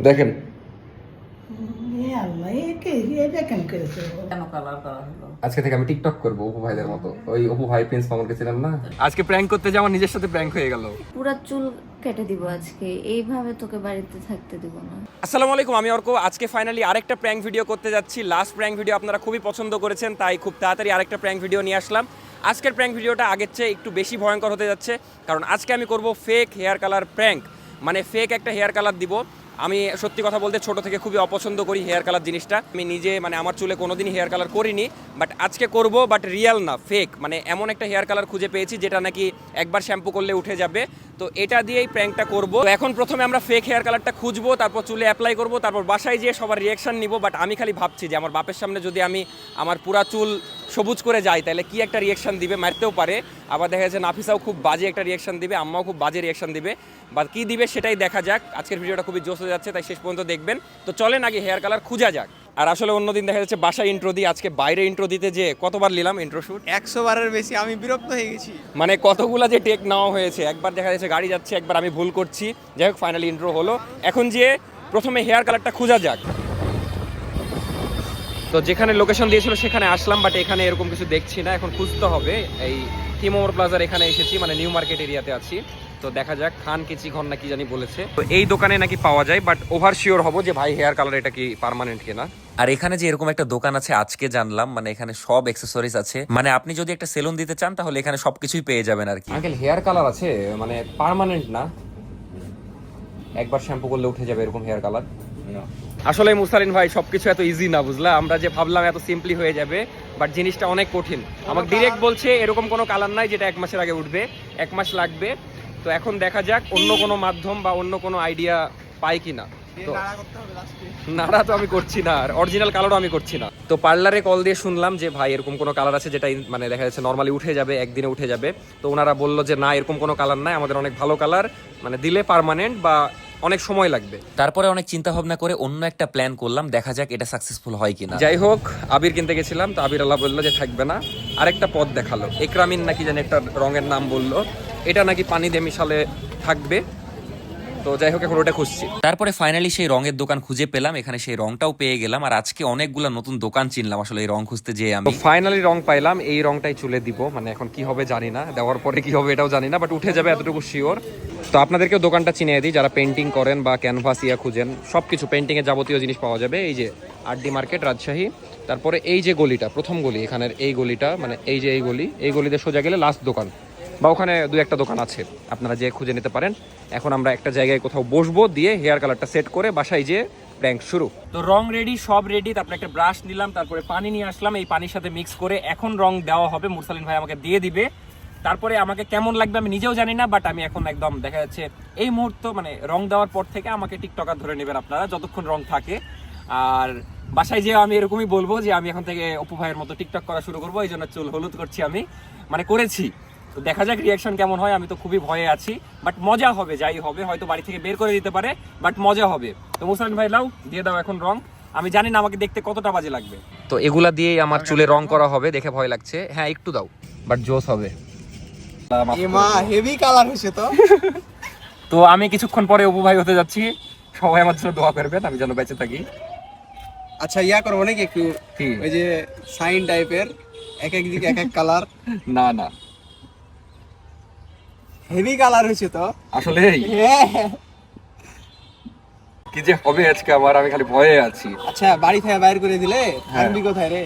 দেখেন আজকে থেকে আমি টিকটক করবো অপু ভাইদের মতো। ওই অপু ভাই প্রিন্স মামুনকে ছিলাম না, আজকে প্র্যাঙ্ক করতে যাওয়া নিজের সাথে প্র্যাঙ্ক হয়ে গেল। পুরা চুল কেটে দিব আজকে, এইভাবে তোকে বাড়িতে থাকতে দিব না। আসসালামু আলাইকুম, আমি অর্ক। আজকে ফাইনালি আরেকটা প্র্যাঙ্ক ভিডিও করতে যাচ্ছি। লাস্ট প্র্যাঙ্ক ভিডিও আপনারা খুবই পছন্দ করেছেন, তাই খুব তাড়াতাড়ি আরেকটা প্র্যাঙ্ক ভিডিও নিয়ে আসলাম। আজকের প্র্যাঙ্ক ভিডিওটা আগের চেয়ে একটু বেশি ভয়ঙ্কর হতে যাচ্ছে, কারণ আজকে আমি করব ফেক হেয়ার কালার প্র্যাঙ্ক। মানে ফেক একটা হেয়ার কালার দিব। আমি সত্যি কথা বলতে ছোট থেকে খুবই অপছন্দ করি হেয়ার কালার জিনিসটা। আমি নিজে মানে আমার চুলে কোনোদিনই হেয়ার কালার করিনি, বাট আজকে করব, বাট রিয়েল না, ফেক। মানে এমন একটা হেয়ার কালার খুঁজে পেয়েছি যেটা নাকি একবার শ্যাম্পু করলে উঠে যাবে। তো এটা দিয়েই প্র্যাঙ্কটা করব। এখন প্রথমে আমরা ফেক হেয়ার কালারটা খুঁজবো, তারপর চুলে অ্যাপ্লাই করব, তারপর বাসায় যেয়ে সবার রিয়াকশান নিব। বাট আমি খালি ভাবছি যে আমার বাপের সামনে যদি আমি আমার পুরা চুল সবুজ করে যাই তাহলে কি একটা রিয়াকশান দিবে, মারতেও পারে। আবার দেখা যাচ্ছে নাফিসাও খুব বাজে একটা রিয়াকশান দিবে, আম্মাও খুব বাজে রিয়াকশান দিবে, বা কী দিবে সেটাই দেখা যাক। আজকের ভিডিওটা খুবই জোশ হয়ে যাচ্ছে, তাই শেষ পর্যন্ত দেখবেন। তো চলেন আগে হেয়ার কালার খুঁজা যাক। আর আসলে অন্যদিন দেখা যাচ্ছে বাসায় ইন্ট্রো দিই, আজকে বাইরে ইন্ট্রো দিতে যে কতবার নিলাম ইন্ট্রো শুট, 100 বারের বেশি। আমি বিরক্ত হয়ে গেছি। মানে কতগুলা যে টেক নেওয়া হয়েছে। একবার দেখা যাচ্ছে গাড়ি যাচ্ছে, একবার আমি ভুল করছি। যাই হোক, ফাইনালি ইন্ট্রো হলো। এখন যে প্রথমে হেয়ার কালারটা খুঁজা যাক। তো যেখানে লোকেশন দিয়েছিল সেখানে আসলাম, বাট এখানে এরকম কিছু দেখছি না। এখন খুঁজতে হবে। এই থিমোর প্লাজার এখানে এসেছি, মানে নিউ মার্কেট এরিয়াতে আছি। তো দেখা যাক, খান কেচি ঘর না কি জানি বলেছে। তো এই দোকানে নাকি পাওয়া যায়, বাট ওভার শিওর হব যে ভাই হেয়ার কালার এটা কি পার্মানেন্ট কিনা। আর এখানে যে এরকম একটা দোকান আছে আজকে জানলাম, মানে এখানে সব অ্যাক্সেসরিজ আছে। মানে আপনি যদি একটা সেলুন দিতে চান তাহলে এখানে সবকিছুই পেয়ে যাবেন আর কি। আঙ্কেল হেয়ার কালার আছে, মানে পার্মানেন্ট না, একবার শ্যাম্পু করলে উঠে যাবে এরকম হেয়ার কালার? আসলে মুসালিন ভাই সবকিছু এত ইজি না, বুঝলা? আমরা যে ভাবলাম এত সিম্পলি হয়ে যাবে, বাট জিনিসটা অনেক কঠিন। আমাকে ডিরেক্ট বলছে এরকম কোনো কালার নাই যেটা 1 মাসের আগে উঠবে, 1 মাস লাগবে। তো এখন দেখা যাক অন্য কোনো মাধ্যম বা অন্য কোনো আইডিয়া পাই কিনা। তো নাড়া তো আমি করছি না, আর অরিজিনাল কালারও আমি করছি না। তো পার্লারে কল দিয়ে শুনলাম যে ভাই এরকম কোনো কালার আছে যেটা মানে দেখা যাচ্ছে নর্মালি উঠে যাবে, একদিনে উঠে যাবে। তো ওনারা বললো যে না, এরকম কোনো কালার নাই, আমাদের অনেক ভালো কালার, মানে দিলে পার্মানেন্ট বা অনেক সময় লাগবে। তারপরে অনেক চিন্তা ভাবনা করে অন্য একটা প্ল্যান করলাম, দেখা যাক এটা সাকসেসফুল হয় কিনা। যাই হোক, আবির কিনতে গেছিলাম, তো আবির আল্লাহ বললো যে থাকবে না, আরেকটা পদ দেখালো। একরামিন নাকি জানি একটা রঙের নাম বললো, এটা নাকি পানি দিয়ে মিশালে থাকবে। তো যাই হোক, এখন ওটা খুঁজছি। তারপরে ফাইনালি সেই রঙের দোকান খুঁজে পেলাম, এখানে সেই রংটাও পেয়ে গেলাম। আর আজকে অনেকগুলা নতুন দোকান চিনলাম আসলে এই রং খুঁজতে যেয়ে আমি। ফাইনালি রং পাইলাম, এই রংটাই চুলে দিব। মানে এখন কি হবে জানি না, দেওয়ার পরে কি হবে এটাও জানি না, বাট উঠে যাবে এতটুকু শিওর। তো আপনাদেরকেও দোকানটা চিনিয়ে দিই, যারা পেন্টিং করেন বা ক্যানভাস ইয়া খুঁজেন, সব কিছু পেন্টিংয়ের যাবতীয় জিনিস পাওয়া যাবে। এই যে আরডি মার্কেট, রাজশাহী। তারপরে এই যে গলিটা, প্রথম গলি, এখানের এই গলিটা, মানে এই যে এই গলিতে সোজা গেলে লাস্ট দোকান, বা ওখানে 2-1টা দোকান আছে, আপনারা যে খুঁজে নিতে পারেন। এখন আমরা একটা জায়গায় কোথাও বসবো, দিয়ে হেয়ার কালারটা সেট করে বাসায় যেয়ে প্র্যাঙ্ক শুরু। তো রং রেডি, সব রেডি। তারপরে একটা ব্রাশ নিলাম, তারপরে পানি নিয়ে আসলাম। এই পানির সাথে মিক্স করে এখন রং দেওয়া হবে। মুরসালিন ভাই আমাকে দিয়ে দিবে। তারপরে আমাকে কেমন লাগবে আমি নিজেও জানি না, বাট আমি এখন একদম দেখা যাচ্ছে এই মুহূর্ত, মানে রং দেওয়ার পর থেকে আমাকে টিকটকার ধরে নেবেন আপনারা যতক্ষণ রং থাকে। আর বাসায় যেয়ে আমি এরকমই বলবো যে আমি এখন থেকে অপু ভাইয়ের মতো টিকটক করা শুরু করবো, এই জন্য চুল হলুদ করছি আমি, মানে করেছি। তো দেখা যাক রিয়াকশন কেমন হয়। আমি তো খুবই ভয়ে আছি, বাট মজা হবে। যাই হবে, হয়তো বাড়ি থেকে বের করে দিতে পারে, বাট মজা হবে। তো মুসালিন ভাই লাও, দিয়ে দাও এখন রং। আমি জানি না আমাকে দেখতে কতটা বাজে লাগবে। তো এগুলা দিয়েই আমার চুলে রং করা হবে। দেখে ভয় লাগছে, হ্যাঁ একটু দাও, বাট জোস হবে। এমা হেভি কালার হয়েছে তো। তো আমি কিছুক্ষণ পরে অপু ভাই হতে যাচ্ছি। সবাই আমার জন্য দোয়া করবেন, আমি যেন বেঁচে থাকি। আচ্ছা, ইয়া করবো নাকি একটু, ওই যে সাইন টাইপের, এক এক দিকে এক এক কালার? না না, হেভি কালার হয়েছে তো আসলে হ্যাঁ। কি যে হবে আজকে আমার, আমি খালি ভয়ে আছি। আচ্ছা, বাড়ি থেকে বাইর করে দিলে থাকবি কোথায় রে?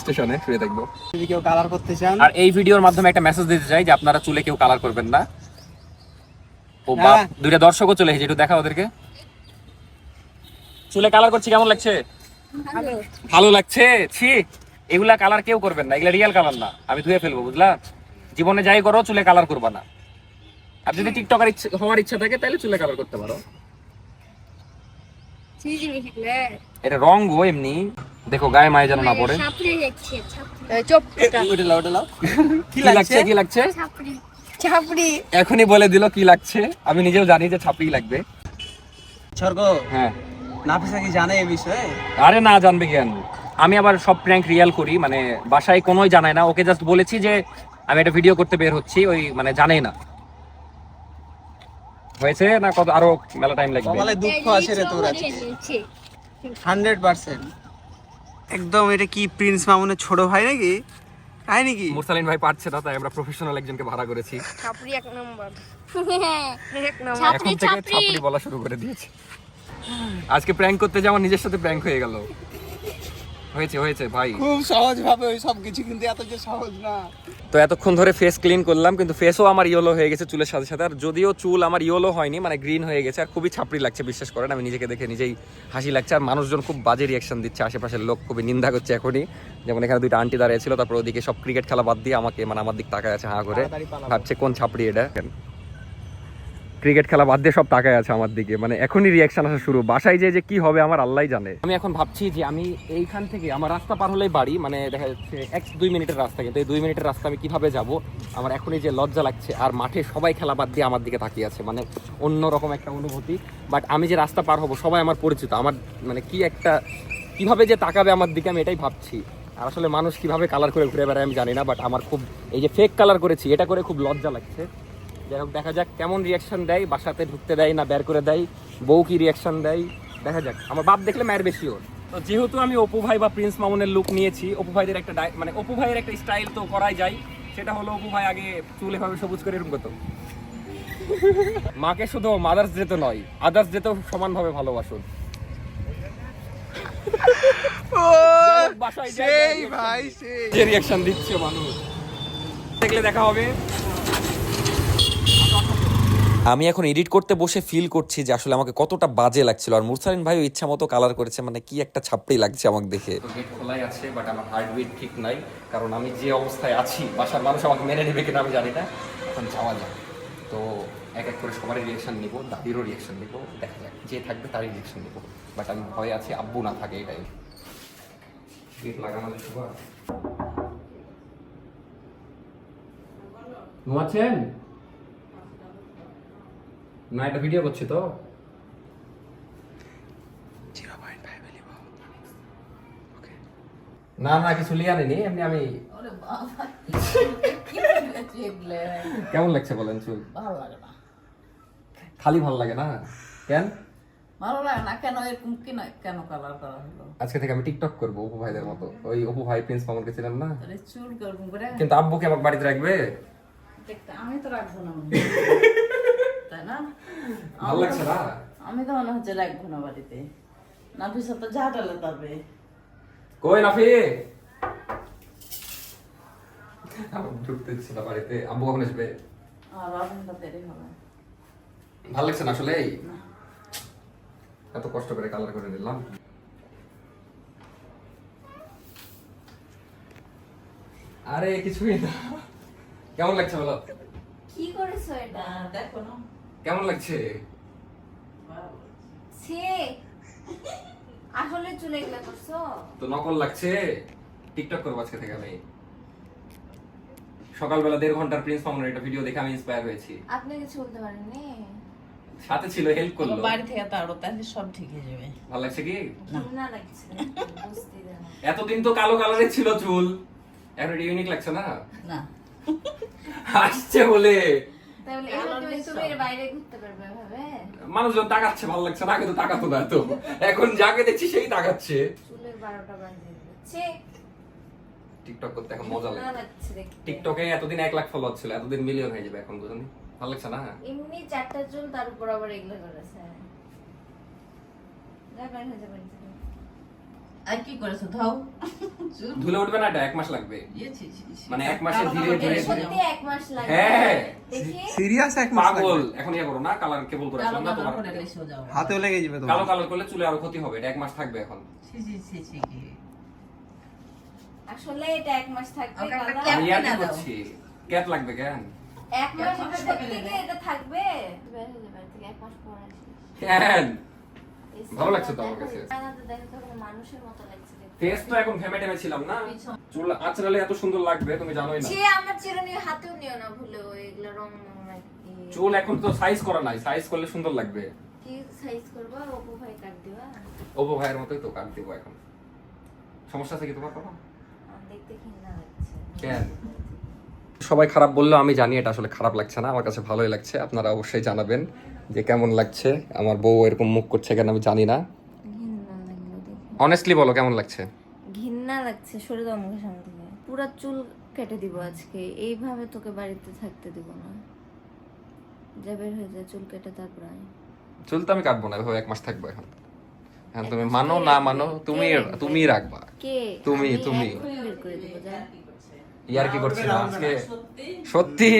স্টেশনে শুয়ে থাকবো। যদি কেউ কালার করতে চান। আর এই ভিডিওর মাধ্যমে একটা মেসেজ দিতে চাই যে আপনারা চুলে কেউ কালার করবেন না। ও বাপ, 2টা দর্শকও চলে এসেছে, একটু দেখা ওদেরকে। চুলে কালার করছি, কেমন লাগছে? ভালো লাগছে? ছি, এগুলা কালার কেউ করবেন না, এগুলা রিয়েল কালার না, আমি ধুয়ে ফেলবো, বুঝলা? জীবনে যাই করো চুলে কালার করবা না। আর যদি টিকটকার হওয়ার ইচ্ছা থাকে তাহলে চুলে কালার করতে পারো। এটা রং গো, এমনি দেখো গায়ে মায়ে যেন না পড়ে। কি লাগছে, কি লাগছে? এখনই বলে দিল কি লাগছে। আমি নিজেও জানি যে ছাপড়ি লাগবে। স্বর্গ, হ্যাঁ নাফিসা কি জানে এই বিষয়ে? আরে না, জানবে কেন? আমি আবার সব প্র্যাঙ্ক রিয়েল করি, মানে বাসায় কোনোই জানাই না। ওকে জাস্ট বলেছি যে আমি একটা ভিডিও করতে বের হচ্ছি, ওই মানে জানেই না। হয়েছে না কত আরো মেলা টাইম লাগবে? কপালে দুঃখ আছে রে তোর আজকে 100%। একদম এটা কি প্রিন্স মামুনের ছোট ভাই নাকি? তাই নাকি? মুরসালিন ভাই পারছে না, তাই আমরা প্রফেশনাল একজনকে ভাড়া করেছি। ছাপড়ি এক নম্বর এখন থেকে ছাপড়ি বলা শুরু করে দিয়েছে। আজকে প্র্যাঙ্ক করতে যে আমার নিজের সাথে প্র্যাঙ্ক হয়ে গেল। হয়েছে ভাই। খুব সহজ ভাবে ওই সব কিছু, কিন্তু এত যে সহজ না। তো এতক্ষণ ধরে ফেস ক্লিন করলাম, কিন্তু ফেসও আমার ইয়েলো হয়ে গেছে চুলের সাথে সাথে। আর যদিও চুল আমার ইয়েলো হয়নি, মানে গ্রিন হয়ে গেছে, আর খুবই ছাপড়ি লাগছে, বিশ্বাস করেন। আমি নিজেকে দেখে নিজেই হাসি লাগছে। আর মানুষজন খুব বাজে রিয়াকশন দিচ্ছে, আশেপাশের লোক খুবই নিন্দা করছে এখনই। যেমন এখানে দুইটা আন্টি দাঁড়িয়ে ছিল, তারপর ওদিকে সব ক্রিকেট খেলা বাদ দিয়ে আমাকে, মানে আমার দিক তাকায় আছে হাঁ করে, ভাবছে কোন ছাপড়ি এটা। ক্রিকেট খেলা বাদ দিয়ে সব তাকায় আছে আমার দিকে, মানে এখনই রিয়াকশন আসা শুরু। বাসায় যে কি হবে আমার আল্লাহই জানে। আমি এখন ভাবছি যে আমি এইখান থেকে আমার রাস্তা পার হলেই বাড়ি, মানে দেখা যাচ্ছে 2 মিনিটের রাস্তা, কিন্তু এই 2 মিনিটের রাস্তা আমি কিভাবে যাব? আমার এখনই যে লজ্জা লাগছে। আর মাঠে সবাই খেলা বাদ দিয়ে আমার দিকে তাকিয়ে আছে, মানে অন্যরকম একটা অনুভূতি। বাট আমি যে রাস্তা পার হব, সবাই আমার পরিচিত, আমার মানে কি একটা, কিভাবে যে তাকাবে আমার দিকে, আমি এটাই ভাবছি। আর আসলে মানুষ কিভাবে কালার করে ঘুরে বেড়ায় আমি জানি না, বাট আমার খুব, এই যে ফেক কালার করেছি, এটা করে খুব লজ্জা লাগছে। যাই হোক, দেখা যাক কেমন রিয়াকশন দেয়, বাসাতে ঢুকতে দেয় না বের করে দেয়, বউ কি রিয়াকশন দেয় দেখা যাক। আমার বাপ দেখলে মায়ের বেশি ওর। তো যেহেতু আমি অপু ভাই বা প্রিন্স মামুনের লুক নিয়েছি, অপু ভাইদের একটা মানে অপু ভাইয়ের একটা স্টাইল তো করাই যায়। সেটা হলো অপু ভাই আগে চুল এভাবে সবুজ করে এরকম করতো। মাকে শুধু মাদার্স ডে তো নয়, আদার্স ডে তো সমানভাবে ভালোবাসুন। বাসায় সেই ভাই সেই যে রিয়াকশন দিচ্ছে মানুষ দেখলে দেখা হবে। আমি এখন এডিট করতে বসে ফিল করছি যে আসলে আমাকে কতটা বাজে লাগছিল। আর মুরসালিন ভাইও ইচ্ছা মতো কালার করেছে, মানে কি একটা ছাপড়ি লাগছে আমাকে দেখে। তো গেট খোলাই আছে, বাট আমার হার্টবিট ঠিক নাই, কারণ আমি যে অবস্থায় আছি বাসার মানুষ আমাকে মেনে নেবে কিনা আমি জানি না। এখন যাওয়া যাক। তো এক এক করে সবারই রিয়াকশন নিব, দাদিরও রিয়াকশন নিব, দেখা যাক যে থাকবে তারই রিয়াকশন নিব। বাট আমি ভয়ে আছি আব্বু না থাকে, এটাই। গেট লাগানো শুভ। ঘুমাচ্ছেন না? এটা ভিডিও করছি তো। 0.5 মিলি ওকে। না কিছু লিয়ে আনিনি, এমনি আমি। কেমন লাগছে বলেন চুল? ভালো লাগে না, খালি ভালো লাগে না? কেন ভালো লাগে না কেন? এরকম কেন কালার করা হলো? আজকে থেকে আমি টিকটক করবো অপু ভাইদের মতো। ওই অপু ভাই প্রিন্স মামুনকে ছিলেন না? তাহলে চুল করবো করে কিন্তু আব্বুকে আমার বাড়িতে রাখবে? দেখতে আমি তো রাখবো না মনে হয়। তাই না? ভালো লাগছে না? আমি তো মনে হচ্ছে রাখবো না বাড়িতে। নাফিসা তো ঝাঁটালে তবে কই নাফি? আব্বু ঢুকতে দিচ্ছে না বাড়িতে। আব্বু কখন আসবে? আর আপনার দেরি হবে। ভালো লাগছে না আসলে? এত কষ্ট করে কালার করে নিলাম। আরে কিছুই না। কেমন লাগছে বলো? কি করেছো এটা? দেখো না কেমন লাগছে? ছে আসলে চুলে এগুলা করছো? তো নকল লাগছে। টিকটক করবো আজকে থেকে আমি। সকালবেলা 1.5 ঘন্টার প্রিন্স মামুনের একটা ভিডিও দেখে আমি ইন্সপায়ার হয়েছি। আপনি কিছু বলতে পারেননি? সাথে ছিল, হেল্প করলো। বাড়ি থেকে তারও তাহলে সব ঠিক হয়ে যাবে। ভালো লাগছে কি? না লাগছে বুঝতে দেন। এতদিন তো কালো কালারের ছিল চুল, এখন এটা ইউনিক লাগছে না? না আসছে বলে তাহলে এভাবে তুমি এর বাইরে ঘুরতে পারবে এভাবে? মানুষজন তাকাচ্ছে, ভালো লাগছে না? আগে তো তাকাতো না, তো এখন যাকে দেখছি সেই তাকাচ্ছে। চুলের 12টা বাজিয়ে দিচ্ছে। টিকটক করতে এখন মজা না লাগে। লাগছে দেখতে। টিকটকে এতদিন 1 লাখ ফলোয়ার ছিল, এতদিন মিলিয়ন হয়ে যাবে এখন, বুঝলি? ভালো লাগছে না? এমনি 4টা চুল, তার উপর আবার এগুলো করেছে। যা বাইরে হয়ে যাবে। আর কি করেছো? ধাও চুল ধুলে উঠবে না, এটা 1 মাস লাগবে। মানে 1 মাসে ধীরে ধীরে ধীরে। সত্যি 1 মাস লাগে। হ্যাঁ। দেখি সিরিয়াস এক মাস লাগবে। পাগল, এখন ইয়া করো না, কালার কেবল করে আসলাম না তোমার। হাতেও লেগে যাবে কালো তোমার। কালার করলে চুলে আরো ক্ষতি হবে, এটা 1 মাস থাকবে এখন। আসলে এটা 1 মাস থাকবে আমাকে একটা কালার। ক্যাপ আমি ইয়ার কিনা দাও। করছি, ক্যাপ লাগবে কেন? 1 মাস এটা থেকে এটা থাকবে। বের হয়ে যাবে থেকে 1 মাস পরে আসবে। কেন? ভালো লাগছে তো আমার কাছে। আয়নাতে দেখো তো মানুষের মতো লাগছে দেখতে। ফেস তো এখন ঘেমে টেমে ছিলাম না, চুল আঁচড়ালে এত সুন্দর লাগবে তুমি জানোই না। সে আমার চিরুনি হাতেও নিও না ভুলে, এগুলো রং চুল এখন তো সাইজ করা নাই, সাইজ করলে সুন্দর লাগবে। কি সাইজ করবা? অপু ভাই কাট দিবা? ওপো ভাইয়ের মতোই তো কাট দিব এখন। সমস্যা আছে কি তোমার? কোনো দেখতে ঘৃণা লাগছে। কেন? সবাই খারাপ বললেও আমি জানি এটা আসলে খারাপ লাগছে না, আমার কাছে ভালোই লাগছে। আপনারা অবশ্যই জানাবেন যে কেমন লাগছে। আমার বউ এরকম মুখ করছে কেন আমি জানি না। ঘৃণা লাগলো দেখে। অনেস্টলি বলো কেমন লাগছে? ঘৃণা লাগছে, সরে দাও মুখের সামনে থেকে। পুরা চুল কেটে দিব আজকে, এইভাবে তোকে বাড়িতে থাকতে দিব না। যা বের হয়ে যায়, চুল কেটে তারপর আয়। চুল তো আমি কাটবো না, এভাবে 1 মাস থাকবো এখন। হ্যাঁ তুমি মানো না মানো, তুমি রাখবা। কে? তুমি আমি তুমি এক্ষুনি বের করে দিব, যা। ইয়ার কি করছি না আজকে সত্যি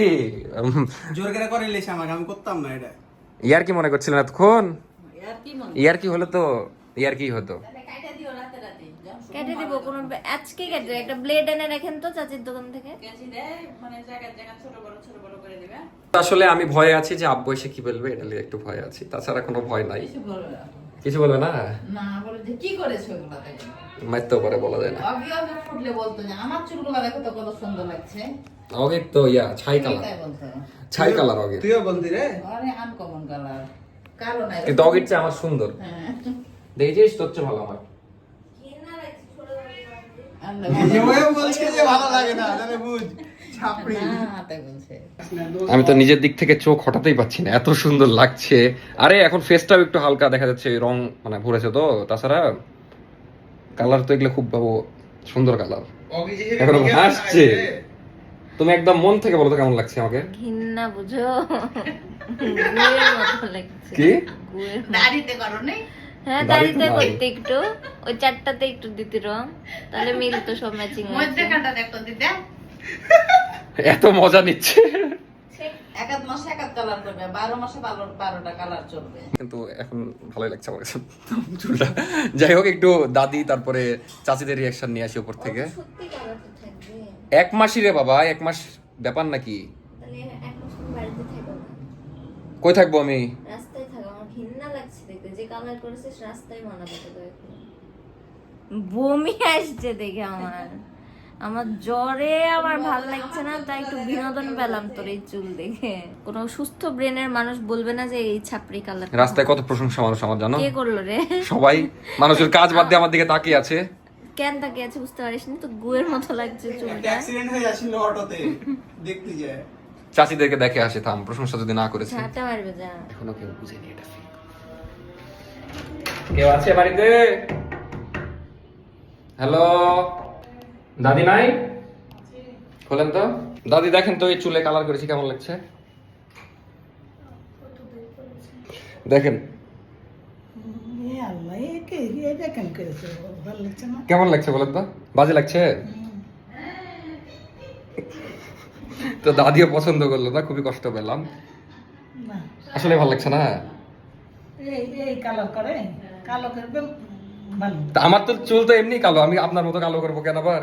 জোর করে করে লেছে আমাকে, আমি করতাম না এটা। ইয়ার কি মনে করছিলেন এতক্ষণ? আর কি মনে ইয়ার কি হলো তো, ইয়ার কি হতো? কাইটা দিও রাতে রাতে যখন কেটে দিব কোনো আজকে কেটে দেব। একটা ব্লেড এনে রাখেন তো চাচির দোকান থেকে। গেছি দেয় মানে জায়গা জায়গা ছোট বড় করে দিবে। আসলে আমি ভয়ে আছি যে আব্বু এসে কি বলবে, এটা নিয়ে একটু ভয় আছি, তাছাড়া কোনো ভয় নাই। কিছু বলবে না। কিছু বলবে না, না বলে যে কি করেছো এগুলা দেখো। মারতেও পারে, বলা যায় না। অবি অবি ফুটলে বলতো যে আমার চুলগুলো দেখো তো কত সুন্দর লাগছে। ওকে তো ইয়া ছাই কালার, তাই বলতো। ছাই কালার ওকে, তুইও বলতি রে। আরে আনকমন কালার। কালো নাই। কিন্তু ওকে চেয়ে আমার সুন্দর। হ্যাঁ। দেখেছিস তোর চেয়ে ভালো আমার। ঘৃণা লাগছে, সরে দাও। আনলে এমএও বলছে যে ভালো লাগে না, তাহলে বুঝ ছাপড়ি। না তাই বলছে। আমি তো নিজের দিক থেকে চোখ হটাতেই পাচ্ছি না, এত সুন্দর লাগছে। আরে এখন ফেসটাও একটু হালকা দেখা যাচ্ছে, রং মানে ভরেছে তো, তাছাড়া কালার তো এগুলো খুব সুন্দর কালার। এখন হাসছে। তুমি একদম মন থেকে বলো তো কেমন লাগছে আমাকে? ঘৃণা বুঝো, গুয়ের মতো লাগছে। কি? গুয়ের মতো। দাড়িতে করো নেই? হ্যাঁ, দাড়ি তো দাড়িতে নাই। করতে একটু, ওই 4টাতে একটু দিতে রং, তাহলে মিলতো সব ম্যাচিং। মধ্যখানটা দেখো দিতে। এত মজা নিচ্ছে। এক আধ মাসে এক আধ কালার করবে, 12 মাসে 12টা কালার চলবে। কিন্তু এখন ভালোই লাগছে আমার কাছে চুলটা। যাই হোক, একটু দাদি তারপরে চাচিদের রিয়াকশন নিয়ে আসি উপর থেকে। সত্যি কালারটা থাকবে, 1 মাসই রে বাবা, 1 মাস ব্যাপার নাকি? তাহলে এখন তুমি বাড়িতে থাকো না, কই থাকবো আমি? রাস্তায় থাকো। আমার ঘৃণা লাগছে দেখতে, যে কালার করেছিস রাস্তায় মানাবে তো। বমি আসছে দেখে আমার জ্বরে আমার ভাল লাগছে না, তাই একটু বিনোদন পেলাম তোর এই চুল দেখে। কোনো সুস্থ ব্রেনের মানুষ বলবে না যে এই ছাপরি কালার। রাস্তায় কত প্রশংসা মানুষ আমার, জানো? কে করলো রে? সবাই মানুষের কাজ বাদ দিয়ে আমার দিকে তাকিয়ে আছে। কেন তাকিয়ে আছে বুঝতে পারিস না? তো গুয়ের মতো লাগছে একটা চুলটা। অ্যাক্সিডেন্ট হয়ে যাচ্ছিল অটোতে, দেখতে যায়। চাচিদেরকে দেখে আসে, থাম প্রশংসা যদি না করেছে। ঝাঁটা মারবে যা। এখনো কেউ বুঝেনি এটা। কেউ আছে বাড়িতে? হ্যালো, দাদি নাই? খোলেন তো। দাদি দেখেন তো এই চুলে কালার করেছি, কেমন লাগছে দেখেন। কেমন লাগছে বলেন তো? বাজে লাগছে তো? দাদিও পছন্দ করলো না, খুবই কষ্ট পেলাম। আসলে ভালো লাগছে না। তা আমার তো চুল তো এমনি কালো, আমি আপনার মতো কালো করবো কেন আবার?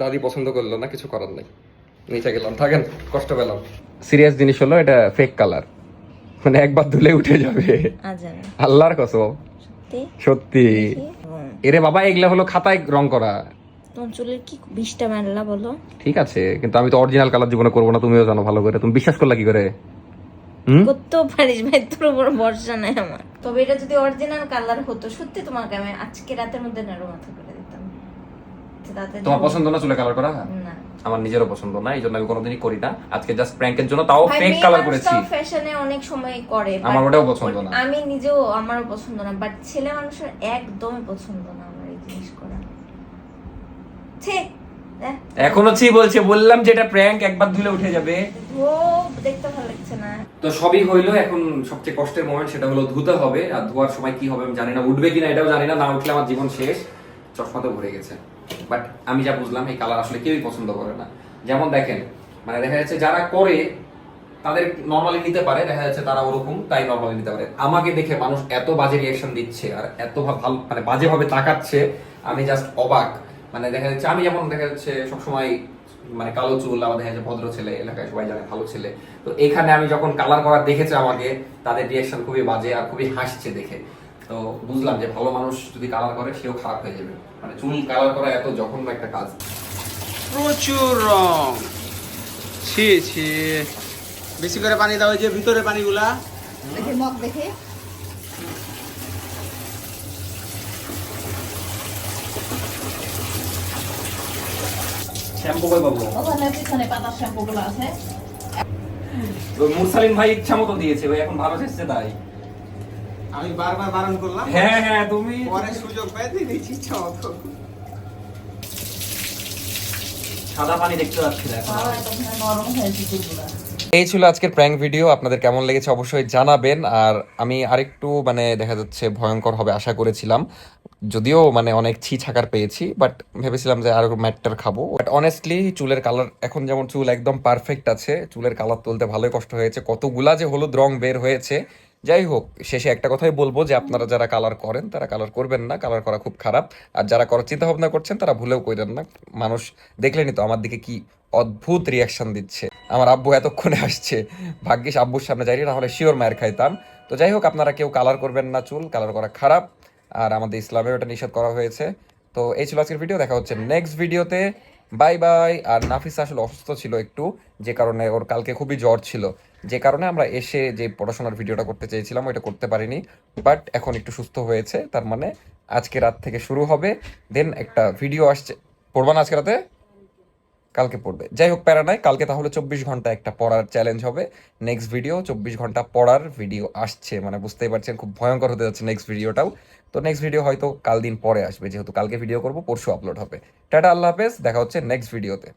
দাদি পছন্দ করলো না, কিছু করার নাই, নিচে গেলাম, থাকেন, কষ্ট পেলাম। সিরিয়াস জিনিস হলো, এটা ফেক কালার, মানে একবার ধুলে উঠে যাবে। আল্লাহর কসম, সত্যি। এরে বাবা, এগুলা হলো খাতায় রং করা। তোমার চুলের কি 20টা মারলা বলো? ঠিক আছে, কিন্তু আমি তো অরিজিনাল কালার জীবনে করবো না, তুমিও জানো ভালো করে। তুমি বিশ্বাস করলা কি করে? করতেও পারিস ভাই, তোর উপর ভরসা নাই আমার। তবে এটা যদি অরিজিনাল কালার হতো, সত্যি তোমাকে আমি আজকে রাতের মধ্যে নাড়ু মাথা করে দিতাম। তোমার পছন্দ না চুলে কালার করা? না, আমার নিজেরও পছন্দ না, এই জন্য আমি কোনোদিনই করি না। আজকে জাস্ট প্র্যাঙ্কের জন্য, তাও ফেক কালার করেছি। ফ্যাশনে অনেক সময় করে, আমার ওটাও পছন্দ না। আমি নিজেও, আমারও পছন্দ না, বাট ছেলে মানুষের একদমই পছন্দ না আমার এই জিনিস করা। ঠিক এখনো ছি বলছে, বললাম যে এটা প্র্যাঙ্ক, একবার ধুলে উঠে যাবে। ও দেখতে ভালো লাগছে না। তো সবই হইলো, এখন সবচেয়ে কষ্টের মোমেন্ট সেটা হলো ধুতে হবে। আর ধোয়ার সময় কি হবে আমি জানি না, উঠবে কিনা এটাও জানি না, না উঠলে আমার জীবন শেষ। চশমা তো ভরে গেছে, বাট আমি যা বুঝলাম এই কালার আসলে কেউই পছন্দ করে না। যেমন দেখেন, মানে দেখা যাচ্ছে যারা করে তাদের নর্মালি নিতে পারে, দেখা যাচ্ছে তারা ওরকম, তাই নর্মালি নিতে পারে। আমাকে দেখে মানুষ এত বাজে রিয়াকশন দিচ্ছে আর এত ভালো মানে বাজে ভাবে তাকাচ্ছে, আমি জাস্ট অবাক। মানে দেখা যাচ্ছে আমি যেমন দেখা যাচ্ছে সবসময় মানে কালো চুল, আমার দেখা যাচ্ছে ভদ্র ছেলে, এলাকায় সবাই জানে ভালো ছেলে। তো এখানে আমি যখন কালার করা দেখেছে আমাকে, তাদের রিয়াকশন খুবই বাজে আর খুবই হাসছে দেখে। তো বুঝলাম যে ভালো মানুষ যদি কালার করে সেও খারাপ হয়ে যাবে। মানে চুল কালার করা এত জঘন্য একটা কাজ। প্রচুর রং, ছি ছি। বেশি করে পানি দাও, যে ভিতরে পানিগুলা দেখে মগ দেখে। শ্যাম্পু কই পাবো? ওখানে পিছনে পাতার শ্যাম্পু গুলো আছে। ওই মুরসালিন ভাই ইচ্ছা মতো দিয়েছে, ওই এখন ভালো এসেছে তাই। আমি বারবার বারণ করলাম, হ্যাঁ হ্যাঁ তুমি পরে সুযোগ পেয়ে দিয়ে দিচ্ছি ইচ্ছা মতো। সাদা পানি দেখতে পাচ্ছি না এখন। আর ওখানে নরম হয়েছে চুলগুলা। এই ছিল আজকের প্র্যাঙ্ক ভিডিও। আপনাদের কেমন লেগেছে অবশ্যই জানাবেন। আর আমি আরেকটু মানে দেখা যাচ্ছে ভয়ঙ্কর হবে আশা করেছিলাম, যদিও মানে অনেক ছি ছাকার পেয়েছি, বাট ভেবেছিলাম যে আরো ম্যাটটার খাবো। বাট অনেস্টলি চুলের কালার এখন যেমন চুল একদম পারফেক্ট আছে, চুলের কালার তুলতে ভালোই কষ্ট হয়েছে, কতগুলা যে হলুদ রং বের হয়েছে। যাই হোক, শেষে একটা কথাই বলবো যে আপনারা যারা কালার করেন তারা কালার করবেন না, কালার করা খুব খারাপ। আর যারা করার চিন্তা ভাবনা করছেন তারা ভুলেও করেন না। মানুষ দেখলেনই তো আমার দিকে কি অদ্ভুত রিয়াকশন দিচ্ছে। আমার আব্বু এতক্ষণে আসছে, ভাগ্যিস আব্বুর সামনে যাইনি, না হলে শিওর মায়ের খাইতাম। তো যাই হোক, আপনারা কেউ কালার করবেন না, চুল কালার করা খারাপ, আর আমাদের ইসলামে ওটা নিষেধ করা হয়েছে। তো এই ছিল আজকের ভিডিও, দেখা হচ্ছে নেক্সট ভিডিওতে। Bye bye. আর নাফিসা আসলে অসুস্থ ছিল একটু, যে কারণে ওর কালকে খুবই জ্বর ছিল, যে কারণে আমরা এসে যে পড়াশোনার ভিডিওটা করতে চেয়েছিলাম ওইটা করতে পারিনি। বাট এখন একটু সুস্থ হয়েছে, তার মানে আজকে রাত থেকে শুরু হবে। দেন একটা ভিডিও আসছে, পড়বা না আজকে রাতে? কালকে পড়বে। যাই হোক, প্যারা নাই, কালকে তাহলে 24 ঘন্টা একটা পড়ার চ্যালেঞ্জ হবে। নেক্সট ভিডিও 24 ঘন্টা পড়ার ভিডিও আসছে, মানে বুঝতেই পারছেন খুব ভয়ঙ্কর হতে যাচ্ছে নেক্সট ভিডিওটাও। তো নেক্সট ভিডিও হয়তো কাল দিন পরে আসবে, যেহেতু কালকে ভিডিও করব, পরশু আপলোড হবে। টাটা, আল্লাহ হাফেজ, দেখা হচ্ছে নেক্সট ভিডিওতে।